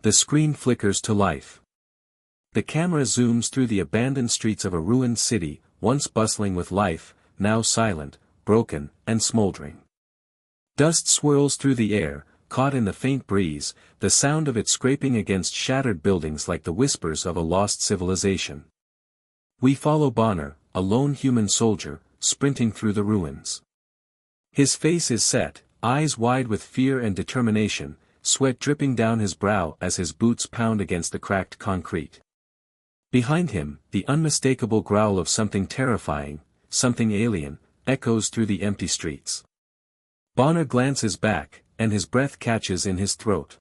The screen flickers to life. The camera zooms through the abandoned streets of a ruined city, once bustling with life, now silent, broken, and smoldering. Dust swirls through the air, caught in the faint breeze, the sound of it scraping against shattered buildings like the whispers of a lost civilization. We follow Bonner, a lone human soldier, sprinting through the ruins. His face is set, eyes wide with fear and determination, sweat dripping down his brow as his boots pound against the cracked concrete. Behind him, the unmistakable growl of something terrifying, something alien, echoes through the empty streets. Bonner glances back, and his breath catches in his throat.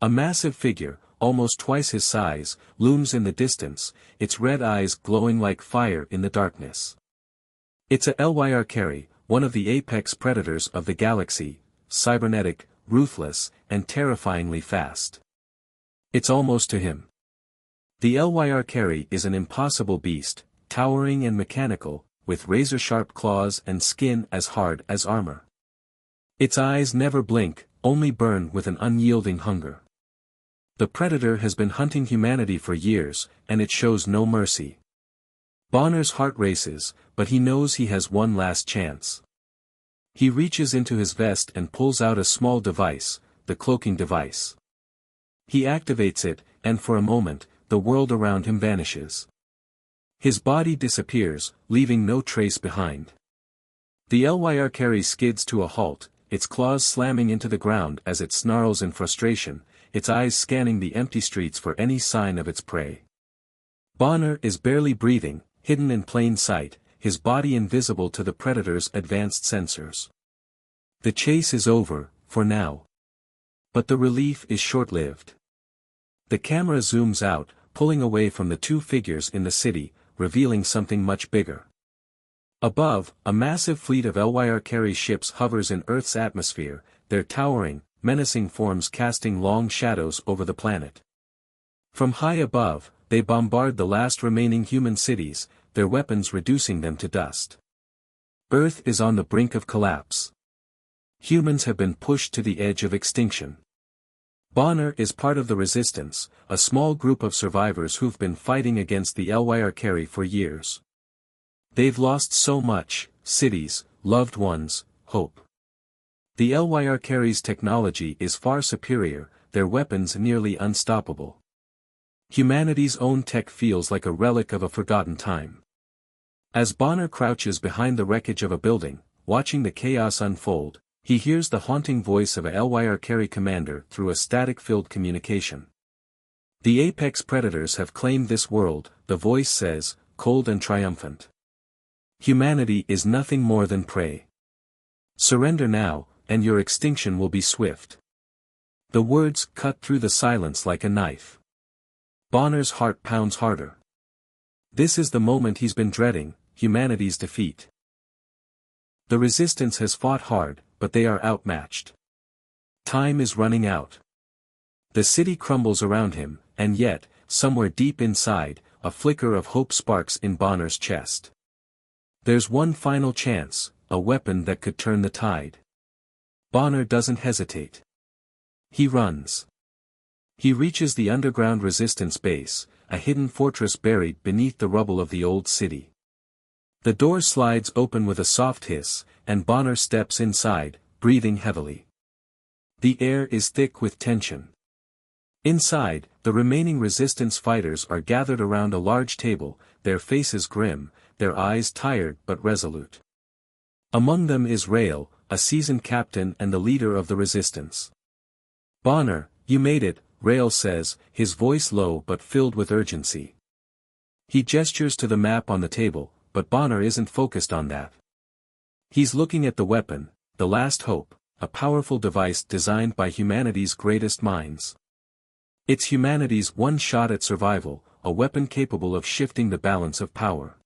A massive figure, almost twice his size, looms in the distance, its red eyes glowing like fire in the darkness. It's a LYR Carry, one of the apex predators of the galaxy, cybernetic, ruthless, and terrifyingly fast. It's almost to him. The LYR Carry is an impossible beast, towering and mechanical, with razor-sharp claws and skin as hard as armor. Its eyes never blink, only burn with an unyielding hunger. The predator has been hunting humanity for years, and it shows no mercy. Bonner's heart races, but he knows he has one last chance. He reaches into his vest and pulls out a small device, the cloaking device. He activates it, and for a moment, the world around him vanishes. His body disappears, leaving no trace behind. The LYR Carry skids to a halt, its claws slamming into the ground as it snarls in frustration, its eyes scanning the empty streets for any sign of its prey. Bonner is barely breathing, hidden in plain sight, his body invisible to the predator's advanced sensors. The chase is over, for now. But the relief is short-lived. The camera zooms out, pulling away from the two figures in the city, revealing something much bigger. Above, a massive fleet of LYR Carry ships hovers in Earth's atmosphere, their towering, menacing forms casting long shadows over the planet. From high above, they bombard the last remaining human cities, their weapons reducing them to dust. Earth is on the brink of collapse. Humans have been pushed to the edge of extinction. Bonner is part of the resistance, a small group of survivors who've been fighting against the LYR Carry for years. They've lost so much: cities, loved ones, hope. The LYR Carry's technology is far superior, their weapons nearly unstoppable. Humanity's own tech feels like a relic of a forgotten time. As Bonner crouches behind the wreckage of a building, watching the chaos unfold, he hears the haunting voice of a LYR Carry commander through a static-filled communication. The apex predators have claimed this world, the voice says, cold and triumphant. Humanity is nothing more than prey. Surrender now, and your extinction will be swift. The words cut through the silence like a knife. Bonner's heart pounds harder. This is the moment he's been dreading, humanity's defeat. The resistance has fought hard, but they are outmatched. Time is running out. The city crumbles around him, and yet, somewhere deep inside, a flicker of hope sparks in Bonner's chest. There's one final chance, a weapon that could turn the tide. Bonner doesn't hesitate. He runs. He reaches the underground resistance base, a hidden fortress buried beneath the rubble of the old city. The door slides open with a soft hiss, and Bonner steps inside, breathing heavily. The air is thick with tension. Inside, the remaining resistance fighters are gathered around a large table, their faces grim, their eyes tired but resolute. Among them is Rael, a seasoned captain and the leader of the resistance. "Bonner, you made it," Rael says, his voice low but filled with urgency. He gestures to the map on the table, but Bonner isn't focused on that. He's looking at the weapon, the last hope, a powerful device designed by humanity's greatest minds. It's humanity's one shot at survival, a weapon capable of shifting the balance of power.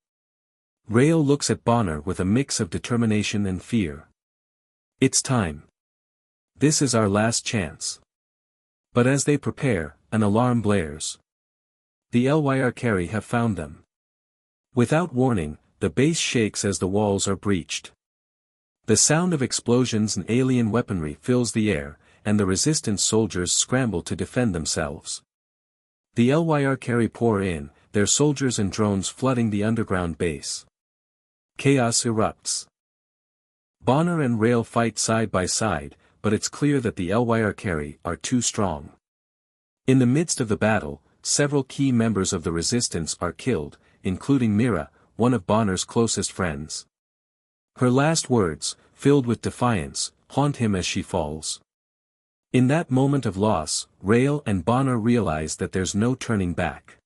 Rael looks at Bonner with a mix of determination and fear. It's time. This is our last chance. But as they prepare, an alarm blares. The LYR Carry have found them. Without warning, the base shakes as the walls are breached. The sound of explosions and alien weaponry fills the air, and the resistance soldiers scramble to defend themselves. The LYR pour in, their soldiers and drones flooding the underground base. Chaos erupts. Bonner and Rail fight side by side, but it's clear that the LYR are too strong. In the midst of the battle, several key members of the resistance are killed, including Mira, one of Bonner's closest friends. Her last words, filled with defiance, haunt him as she falls. In that moment of loss, Rail and Bonner realize that there's no turning back.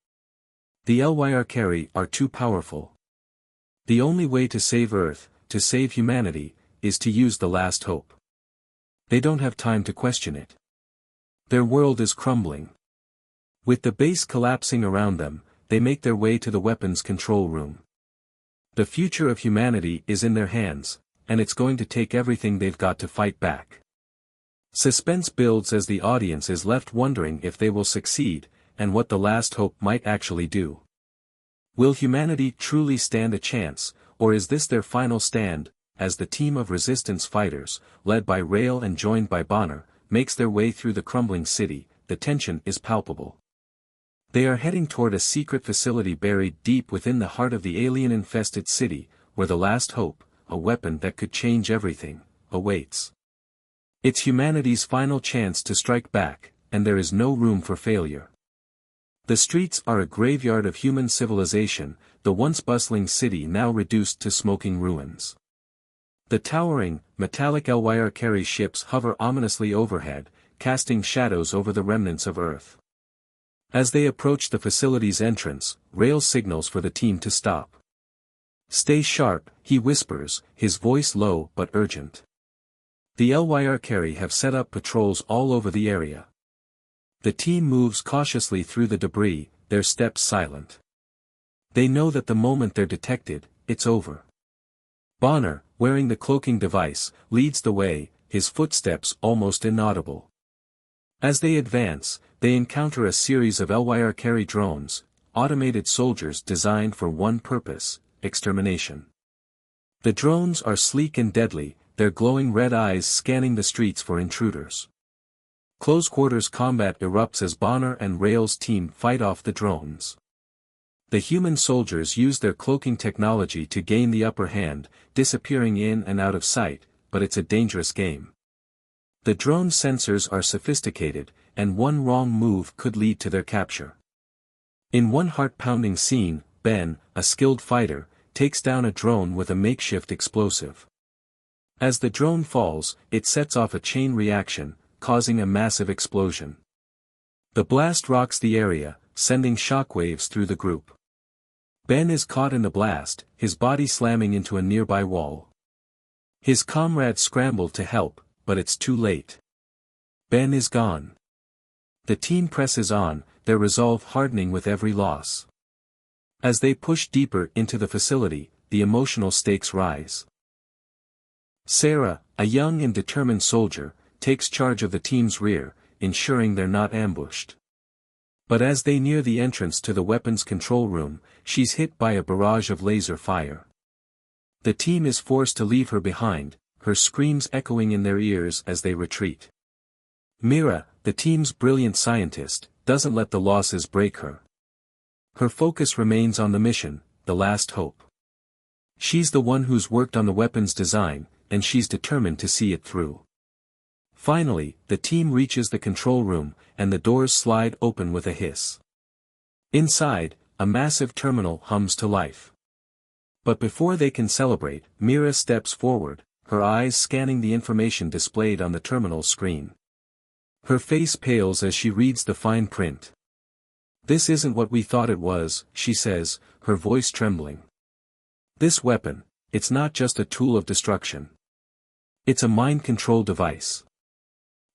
The LYR are too powerful. The only way to save Earth, to save humanity, is to use the last hope. They don't have time to question it. Their world is crumbling. With the base collapsing around them, they make their way to the weapons control room. The future of humanity is in their hands, and it's going to take everything they've got to fight back. Suspense builds as the audience is left wondering if they will succeed, and what the last hope might actually do. Will humanity truly stand a chance, or is this their final stand, as the team of resistance fighters, led by Rail and joined by Bonner, makes their way through the crumbling city? The tension is palpable. They are heading toward a secret facility buried deep within the heart of the alien-infested city, where the last hope, a weapon that could change everything, awaits. It's humanity's final chance to strike back, and there is no room for failure. The streets are a graveyard of human civilization, the once bustling city now reduced to smoking ruins. The towering, metallic LYR ships hover ominously overhead, casting shadows over the remnants of Earth. As they approach the facility's entrance, Rail signals for the team to stop. "Stay sharp," he whispers, his voice low but urgent. The LYR have set up patrols all over the area. The team moves cautiously through the debris, their steps silent. They know that the moment they're detected, it's over. Bonner, wearing the cloaking device, leads the way, his footsteps almost inaudible. As they advance, they encounter a series of LYR drones, automated soldiers designed for one purpose: extermination. The drones are sleek and deadly, their glowing red eyes scanning the streets for intruders. Close-quarters combat erupts as Bonner and Rail's team fight off the drones. The human soldiers use their cloaking technology to gain the upper hand, disappearing in and out of sight, but it's a dangerous game. The drone sensors are sophisticated, and one wrong move could lead to their capture. In one heart-pounding scene, Ben, a skilled fighter, takes down a drone with a makeshift explosive. As the drone falls, it sets off a chain reaction, causing a massive explosion. The blast rocks the area, sending shockwaves through the group. Ben is caught in the blast, his body slamming into a nearby wall. His comrades scramble to help, but it's too late. Ben is gone. The team presses on, their resolve hardening with every loss. As they push deeper into the facility, the emotional stakes rise. Sarah, a young and determined soldier, takes charge of the team's rear, ensuring they're not ambushed. But as they near the entrance to the weapons control room, she's hit by a barrage of laser fire. The team is forced to leave her behind, her screams echoing in their ears as they retreat. Mira, the team's brilliant scientist, doesn't let the losses break her. Her focus remains on the mission, the last hope. She's the one who's worked on the weapons design, and she's determined to see it through. Finally, the team reaches the control room, and the doors slide open with a hiss. Inside, a massive terminal hums to life. But before they can celebrate, Mira steps forward, her eyes scanning the information displayed on the terminal screen. Her face pales as she reads the fine print. "This isn't what we thought it was," she says, her voice trembling. "This weapon, it's not just a tool of destruction. It's a mind control device."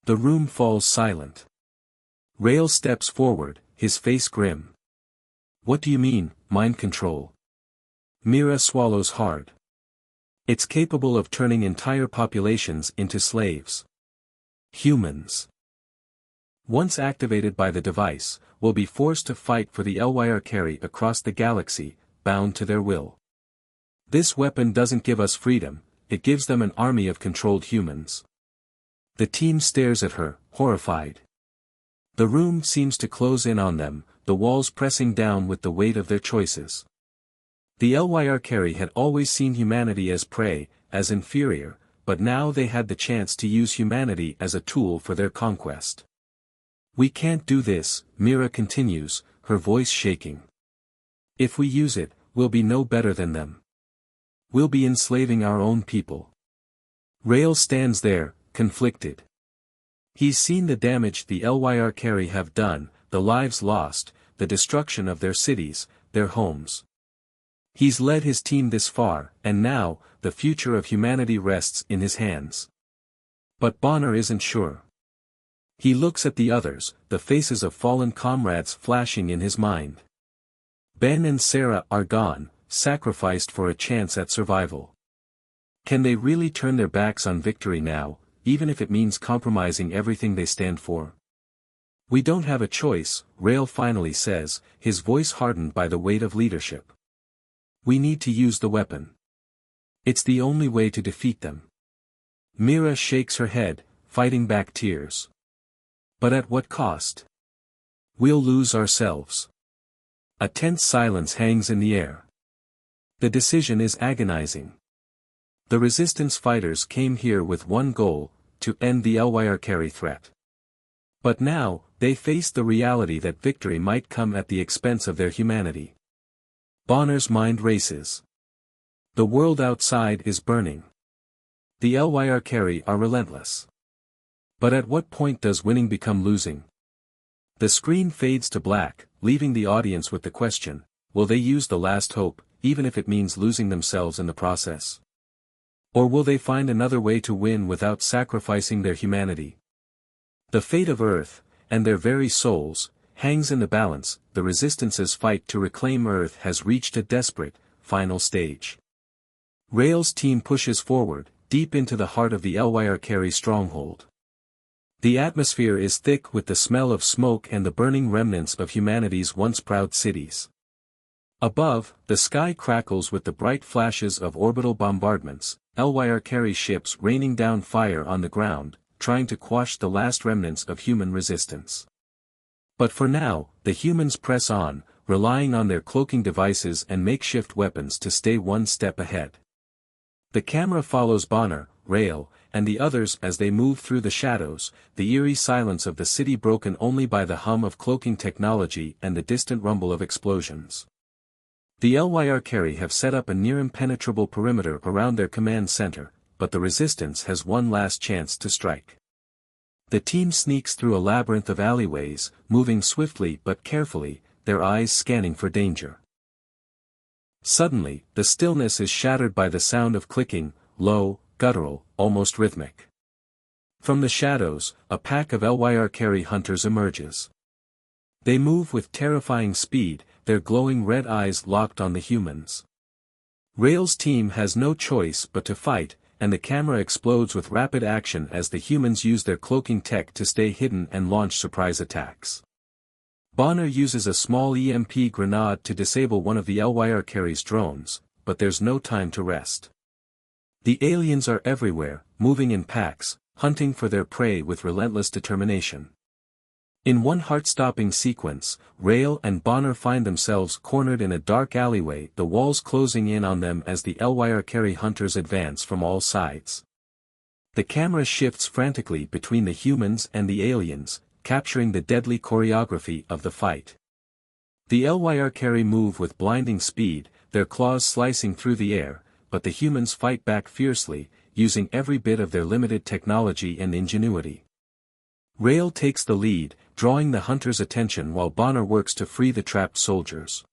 The room falls silent. Rail steps forward, his face grim. "What do you mean, mind control?" Mira swallows hard. "It's capable of turning entire populations into slaves. Humans, once activated by the device, will be forced to fight for the LYR across the galaxy, bound to their will. This weapon doesn't give us freedom, it gives them an army of controlled humans." The team stares at her, horrified. The room seems to close in on them, the walls pressing down with the weight of their choices. The LYR had always seen humanity as prey, as inferior, but now they had the chance to use humanity as a tool for their conquest. We can't do this, Mira continues, her voice shaking. If we use it, we'll be no better than them. We'll be enslaving our own people. Rael stands there, conflicted. He's seen the damage the LYR have done, the lives lost, the destruction of their cities, their homes. He's led his team this far, and now, the future of humanity rests in his hands. But Bonner isn't sure. He looks at the others, the faces of fallen comrades flashing in his mind. Ben and Sarah are gone, sacrificed for a chance at survival. Can they really turn their backs on victory now, even if it means compromising everything they stand for? We don't have a choice, Rael finally says, his voice hardened by the weight of leadership. We need to use the weapon. It's the only way to defeat them. Mira shakes her head, fighting back tears. But at what cost? We'll lose ourselves. A tense silence hangs in the air. The decision is agonizing. The resistance fighters came here with one goal, to end the LYR threat. But now, they face the reality that victory might come at the expense of their humanity. Bonner's mind races. The world outside is burning. The LYR are relentless. But at what point does winning become losing? The screen fades to black, leaving the audience with the question, will they use the last hope, even if it means losing themselves in the process? Or will they find another way to win without sacrificing their humanity? The fate of Earth, and their very souls, hangs in the balance. The Resistance's fight to reclaim Earth has reached a desperate, final stage. Rael's team pushes forward, deep into the heart of the LYR stronghold. The atmosphere is thick with the smell of smoke and the burning remnants of humanity's once proud cities. Above, the sky crackles with the bright flashes of orbital bombardments, LYR ships raining down fire on the ground, trying to quash the last remnants of human resistance. But for now, the humans press on, relying on their cloaking devices and makeshift weapons to stay one step ahead. The camera follows Bonner, Rael, and the others as they move through the shadows, the eerie silence of the city broken only by the hum of cloaking technology and the distant rumble of explosions. The LYR have set up a near-impenetrable perimeter around their command center, but the Resistance has one last chance to strike. The team sneaks through a labyrinth of alleyways, moving swiftly but carefully, their eyes scanning for danger. Suddenly, the stillness is shattered by the sound of clicking, low, guttural, almost rhythmic. From the shadows, a pack of LYR hunters emerges. They move with terrifying speed, their glowing red eyes locked on the humans. Rael's team has no choice but to fight, and the camera explodes with rapid action as the humans use their cloaking tech to stay hidden and launch surprise attacks. Bonner uses a small EMP grenade to disable one of the LYR drones, but there's no time to rest. The aliens are everywhere, moving in packs, hunting for their prey with relentless determination. In one heart-stopping sequence, Rael and Bonner find themselves cornered in a dark alleyway, the walls closing in on them as the LYR hunters advance from all sides. The camera shifts frantically between the humans and the aliens, capturing the deadly choreography of the fight. The LYR move with blinding speed, their claws slicing through the air, but the humans fight back fiercely, using every bit of their limited technology and ingenuity. Rael takes the lead, drawing the hunters' attention while Bonner works to free the trapped soldiers.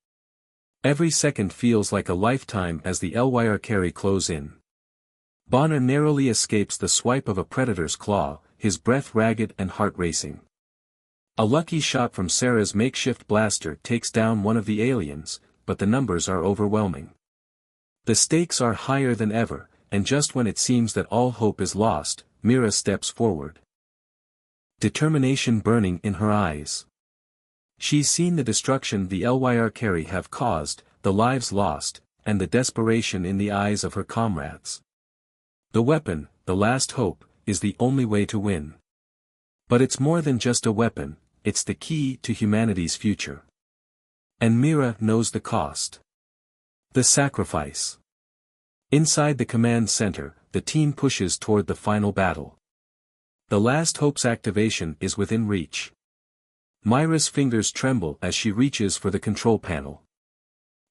Every second feels like a lifetime as the LYR close in. Bonner narrowly escapes the swipe of a predator's claw, his breath ragged and heart racing. A lucky shot from Sarah's makeshift blaster takes down one of the aliens, but the numbers are overwhelming. The stakes are higher than ever, and just when it seems that all hope is lost, Mira steps forward. Determination burning in her eyes. She's seen the destruction the LYR have caused, the lives lost, and the desperation in the eyes of her comrades. The weapon, the last hope, is the only way to win. But it's more than just a weapon, it's the key to humanity's future. And Mira knows the cost. The sacrifice. Inside the command center, the team pushes toward the final battle. The Last Hope's activation is within reach. Myra's fingers tremble as she reaches for the control panel.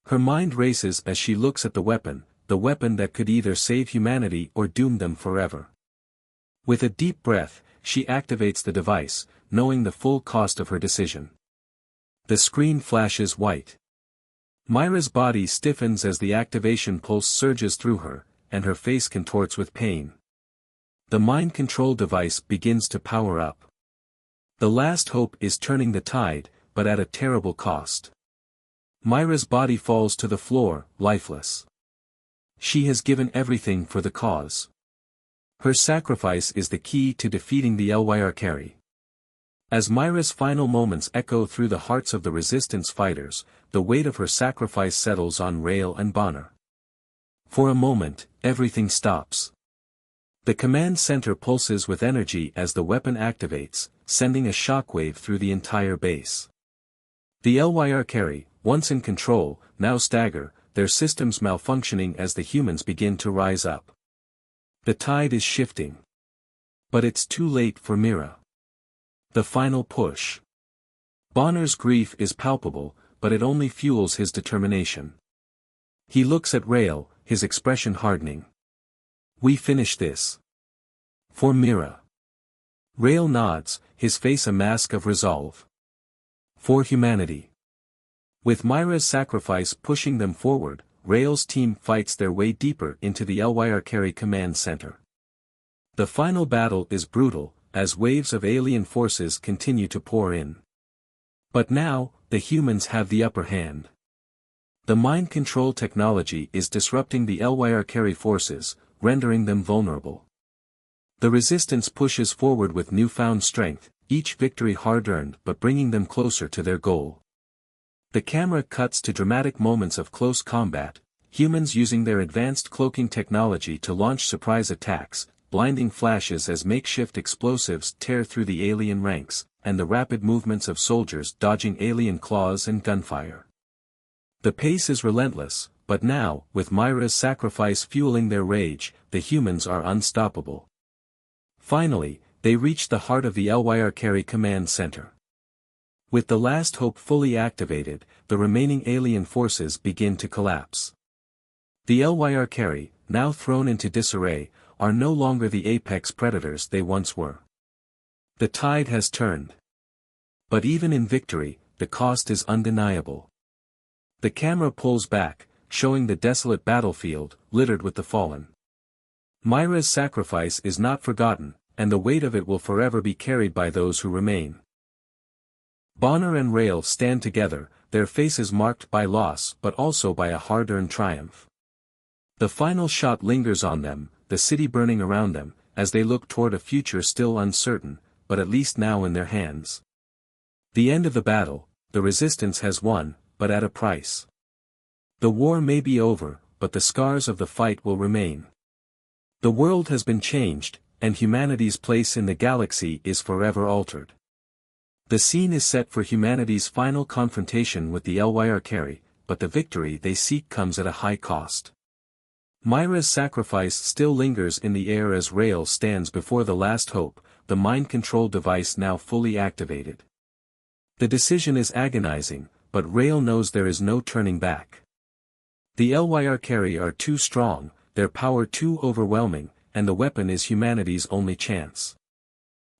Her mind races as she looks at the weapon that could either save humanity or doom them forever. With a deep breath, she activates the device, knowing the full cost of her decision. The screen flashes white. Myra's body stiffens as the activation pulse surges through her, and her face contorts with pain. The mind control device begins to power up. The Last Hope is turning the tide, but at a terrible cost. Myra's body falls to the floor, lifeless. She has given everything for the cause. Her sacrifice is the key to defeating the HFY. As Myra's final moments echo through the hearts of the Resistance fighters, the weight of her sacrifice settles on Rael and Bonner. For a moment, everything stops. The command center pulses with energy as the weapon activates, sending a shockwave through the entire base. The HFY, once in control, now stagger, their systems malfunctioning as the humans begin to rise up. The tide is shifting. But it's too late for Mira. The final push. Bonner's grief is palpable, but it only fuels his determination. He looks at Rael, his expression hardening. We finish this. For Mira. Rael nods, his face a mask of resolve. For humanity. With Myra's sacrifice pushing them forward, Rael's team fights their way deeper into the HFY command center. The final battle is brutal, as waves of alien forces continue to pour in. But now, the humans have the upper hand. The mind control technology is disrupting the HFY forces, rendering them vulnerable. The Resistance pushes forward with newfound strength, each victory hard-earned but bringing them closer to their goal. The camera cuts to dramatic moments of close combat, humans using their advanced cloaking technology to launch surprise attacks, blinding flashes as makeshift explosives tear through the alien ranks, and the rapid movements of soldiers dodging alien claws and gunfire. The pace is relentless, but now, with Myra's sacrifice fueling their rage, the humans are unstoppable. Finally, they reach the heart of the HFY command center. With the Last Hope fully activated, the remaining alien forces begin to collapse. The HFY, now thrown into disarray, are no longer the apex predators they once were. The tide has turned. But even in victory, the cost is undeniable. The camera pulls back, showing the desolate battlefield, littered with the fallen. Myra's sacrifice is not forgotten, and the weight of it will forever be carried by those who remain. Bonner and Rael stand together, their faces marked by loss but also by a hard-earned triumph. The final shot lingers on them, the city burning around them, as they look toward a future still uncertain, but at least now in their hands. The end of the battle, the Resistance has won, but at a price. The war may be over, but the scars of the fight will remain. The world has been changed, and humanity's place in the galaxy is forever altered. The scene is set for humanity's final confrontation with the HFY, but the victory they seek comes at a high cost. Myra's sacrifice still lingers in the air as Rael stands before the Last Hope, the mind control device now fully activated. The decision is agonizing, but Rael knows there is no turning back. The HFY are too strong, their power too overwhelming, and the weapon is humanity's only chance.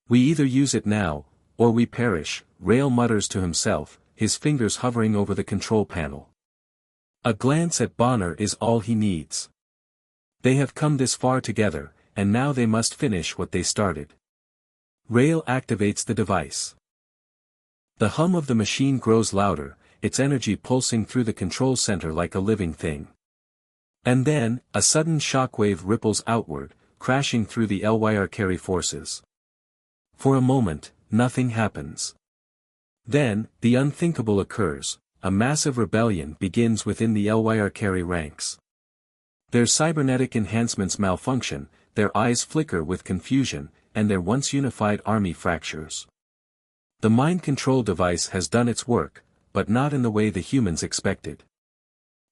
We either use it now, or we perish, Rael mutters to himself, his fingers hovering over the control panel. A glance at Bonner is all he needs. They have come this far together, and now they must finish what they started. Rael activates the device. The hum of the machine grows louder, its energy pulsing through the control center like a living thing. And then, a sudden shockwave ripples outward, crashing through the HFY forces. For a moment, nothing happens. Then, the unthinkable occurs, a massive rebellion begins within the HFY ranks. Their cybernetic enhancements malfunction, their eyes flicker with confusion, and their once unified army fractures. The mind control device has done its work, but not in the way the humans expected.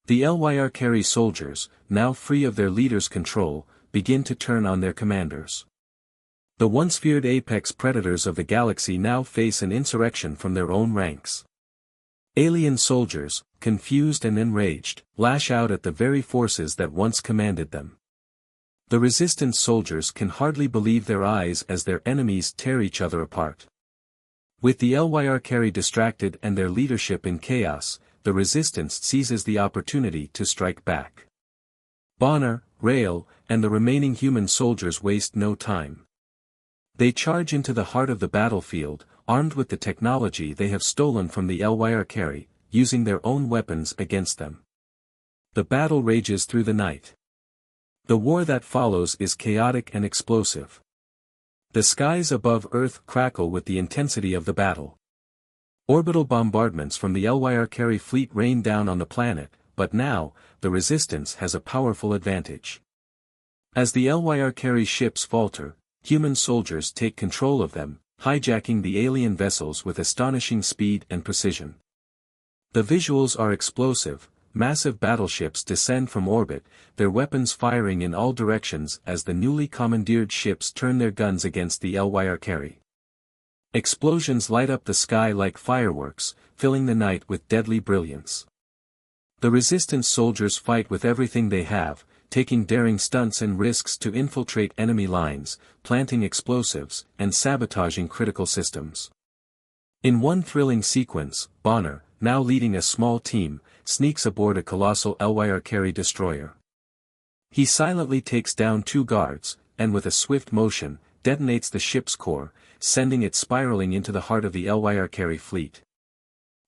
The LYR soldiers, now free of their leader's control, begin to turn on their commanders. The once feared apex predators of the galaxy now face an insurrection from their own ranks. Alien soldiers, confused and enraged, lash out at the very forces that once commanded them. The resistance soldiers can hardly believe their eyes as their enemies tear each other apart. With the LYR distracted and their leadership in chaos, the resistance seizes the opportunity to strike back. Bonner, Rail, and the remaining human soldiers waste no time. They charge into the heart of the battlefield, armed with the technology they have stolen from the LYR, using their own weapons against them. The battle rages through the night. The war that follows is chaotic and explosive. The skies above Earth crackle with the intensity of the battle. Orbital bombardments from the LYR fleet rain down on the planet, but now, the resistance has a powerful advantage. As the LYR ships falter, human soldiers take control of them, hijacking the alien vessels with astonishing speed and precision. The visuals are explosive. Massive battleships descend from orbit, their weapons firing in all directions as the newly commandeered ships turn their guns against the LYR. Explosions light up the sky like fireworks, filling the night with deadly brilliance. The resistance soldiers fight with everything they have, taking daring stunts and risks to infiltrate enemy lines, planting explosives, and sabotaging critical systems. In one thrilling sequence, Bonner, now leading a small team, sneaks aboard a colossal LYR destroyer. He silently takes down 2 guards, and with a swift motion, detonates the ship's core, sending it spiraling into the heart of the LYR fleet.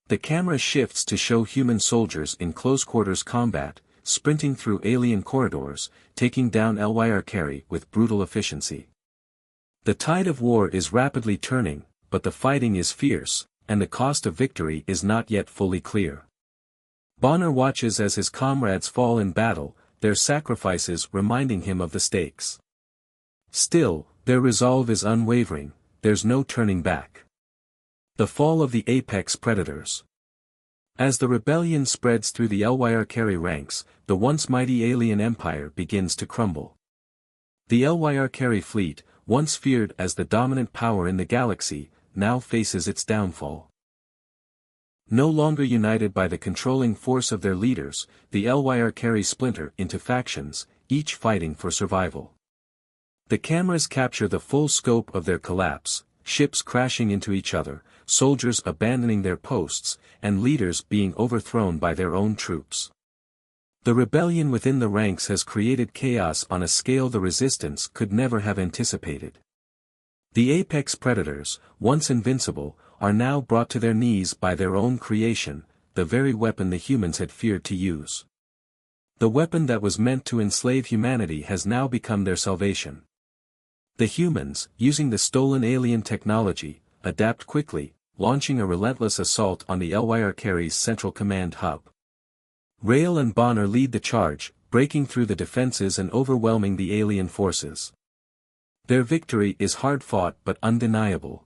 The camera shifts to show human soldiers in close-quarters combat, sprinting through alien corridors, taking down LYR with brutal efficiency. The tide of war is rapidly turning, but the fighting is fierce, and the cost of victory is not yet fully clear. Bonner watches as his comrades fall in battle, their sacrifices reminding him of the stakes. Still, their resolve is unwavering, there's no turning back. The fall of the apex predators. As the rebellion spreads through the LYR ranks, the once mighty alien empire begins to crumble. The LYR fleet, once feared as the dominant power in the galaxy, now faces its downfall. No longer united by the controlling force of their leaders, the LYR splinter into factions, each fighting for survival. The cameras capture the full scope of their collapse, ships crashing into each other, soldiers abandoning their posts, and leaders being overthrown by their own troops. The rebellion within the ranks has created chaos on a scale the resistance could never have anticipated. The apex predators, once invincible, are now brought to their knees by their own creation, the very weapon the humans had feared to use. The weapon that was meant to enslave humanity has now become their salvation. The humans, using the stolen alien technology, adapt quickly, launching a relentless assault on the LYR's central command hub. Rail and Bonner lead the charge, breaking through the defenses and overwhelming the alien forces. Their victory is hard-fought but undeniable.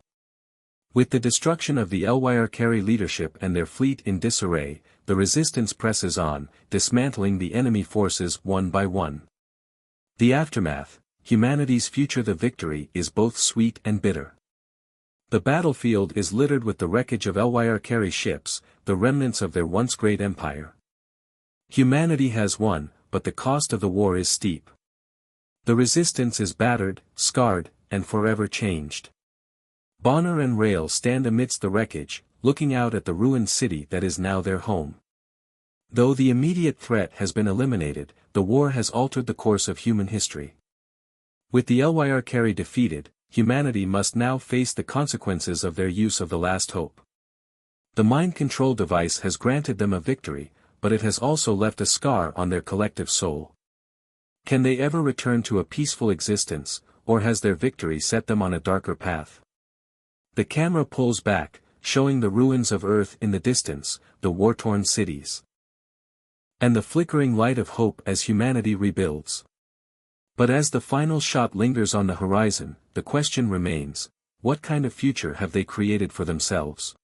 With the destruction of the LYR leadership and their fleet in disarray, the resistance presses on, dismantling the enemy forces one by one. The aftermath, humanity's future. The victory is both sweet and bitter. The battlefield is littered with the wreckage of LYR ships, the remnants of their once great empire. Humanity has won, but the cost of the war is steep. The resistance is battered, scarred, and forever changed. Bonner and Rail stand amidst the wreckage, looking out at the ruined city that is now their home. Though the immediate threat has been eliminated, the war has altered the course of human history. With the LYR defeated, humanity must now face the consequences of their use of the last hope. The mind control device has granted them a victory, but it has also left a scar on their collective soul. Can they ever return to a peaceful existence, or has their victory set them on a darker path? The camera pulls back, showing the ruins of Earth in the distance, the war-torn cities. And the flickering light of hope as humanity rebuilds. But as the final shot lingers on the horizon, the question remains, what kind of future have they created for themselves?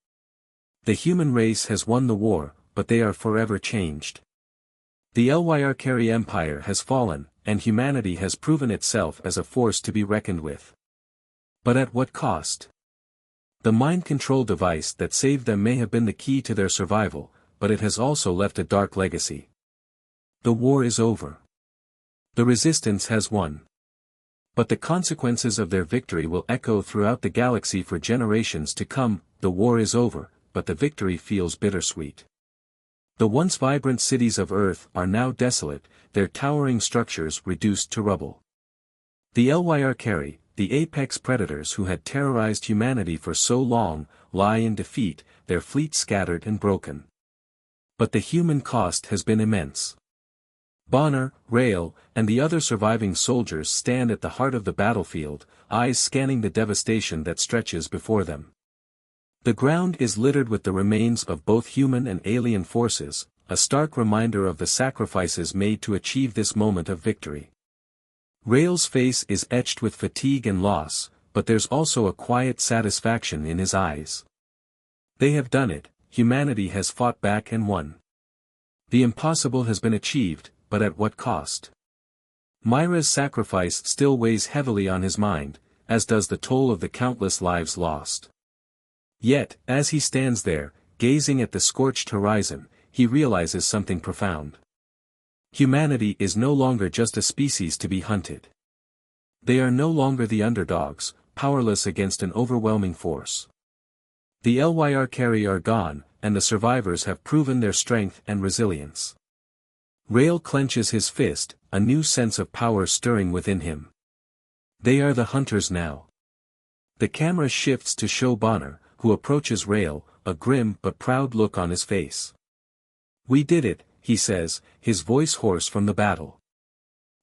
The human race has won the war, but they are forever changed. The HFY Empire has fallen, and humanity has proven itself as a force to be reckoned with. But at what cost? The mind control device that saved them may have been the key to their survival, but it has also left a dark legacy. The war is over. The resistance has won. But the consequences of their victory will echo throughout the galaxy for generations to come. The war is over, but the victory feels bittersweet. The once vibrant cities of Earth are now desolate, their towering structures reduced to rubble. The HFY, the apex predators who had terrorized humanity for so long, lie in defeat, their fleet scattered and broken. But the human cost has been immense. Bonner, Rail, and the other surviving soldiers stand at the heart of the battlefield, eyes scanning the devastation that stretches before them. The ground is littered with the remains of both human and alien forces, a stark reminder of the sacrifices made to achieve this moment of victory. Rail's face is etched with fatigue and loss, but there's also a quiet satisfaction in his eyes. They have done it, humanity has fought back and won. The impossible has been achieved, but at what cost? Myra's sacrifice still weighs heavily on his mind, as does the toll of the countless lives lost. Yet, as he stands there, gazing at the scorched horizon, he realizes something profound. Humanity is no longer just a species to be hunted. They are no longer the underdogs, powerless against an overwhelming force. The HFY are gone, and the survivors have proven their strength and resilience. Rail clenches his fist, a new sense of power stirring within him. They are the hunters now. The camera shifts to show Bonner, who approaches Rail, a grim but proud look on his face. "We did it," he says, his voice hoarse from the battle.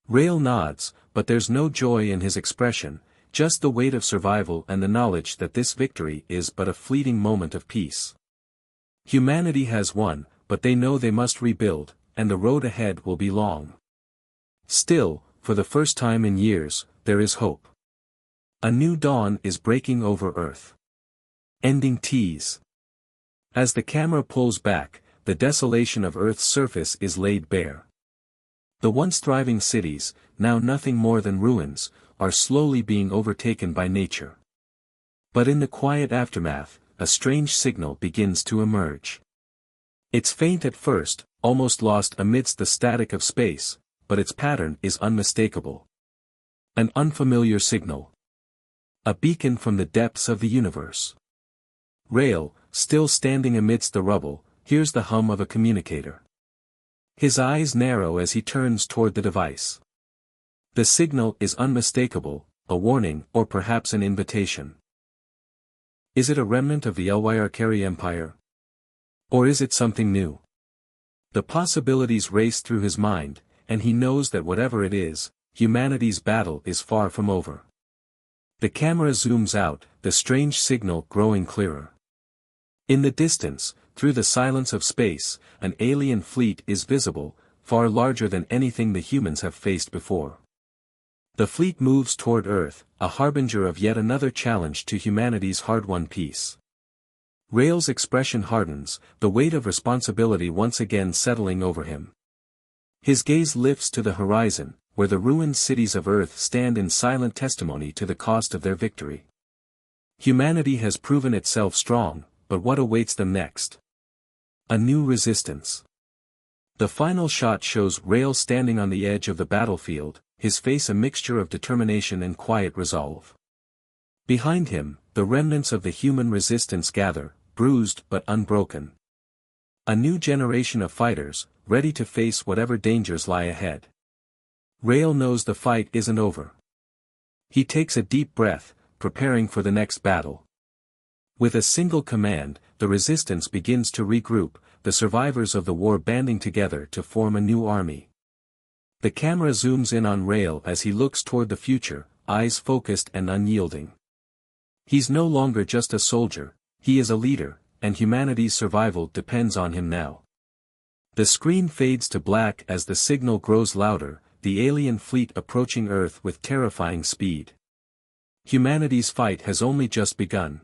Rail nods, but there's no joy in his expression, just the weight of survival and the knowledge that this victory is but a fleeting moment of peace. Humanity has won, but they know they must rebuild, and the road ahead will be long. Still, for the first time in years, there is hope. A new dawn is breaking over Earth. Ending tease. As the camera pulls back, the desolation of Earth's surface is laid bare. The once thriving cities, now nothing more than ruins, are slowly being overtaken by nature. But in the quiet aftermath, a strange signal begins to emerge. It's faint at first, almost lost amidst the static of space, but its pattern is unmistakable. An unfamiliar signal. A beacon from the depths of the universe. Rail, still standing amidst the rubble, hears the hum of a communicator. His eyes narrow as he turns toward the device. The signal is unmistakable, a warning or perhaps an invitation. Is it a remnant of the HFY Empire? Or is it something new? The possibilities race through his mind, and he knows that whatever it is, humanity's battle is far from over. The camera zooms out, the strange signal growing clearer. In the distance, through the silence of space, an alien fleet is visible, far larger than anything the humans have faced before. The fleet moves toward Earth, a harbinger of yet another challenge to humanity's hard-won peace. Rail's expression hardens, the weight of responsibility once again settling over him. His gaze lifts to the horizon, where the ruined cities of Earth stand in silent testimony to the cost of their victory. Humanity has proven itself strong, but what awaits them next? A new resistance. The final shot shows Rail standing on the edge of the battlefield, his face a mixture of determination and quiet resolve. Behind him, the remnants of the human resistance gather, bruised but unbroken. A new generation of fighters, ready to face whatever dangers lie ahead. Rail knows the fight isn't over. He takes a deep breath, preparing for the next battle. With a single command, the resistance begins to regroup, the survivors of the war banding together to form a new army. The camera zooms in on Rail as he looks toward the future, eyes focused and unyielding. He's no longer just a soldier, he is a leader, and humanity's survival depends on him now. The screen fades to black as the signal grows louder, the alien fleet approaching Earth with terrifying speed. Humanity's fight has only just begun.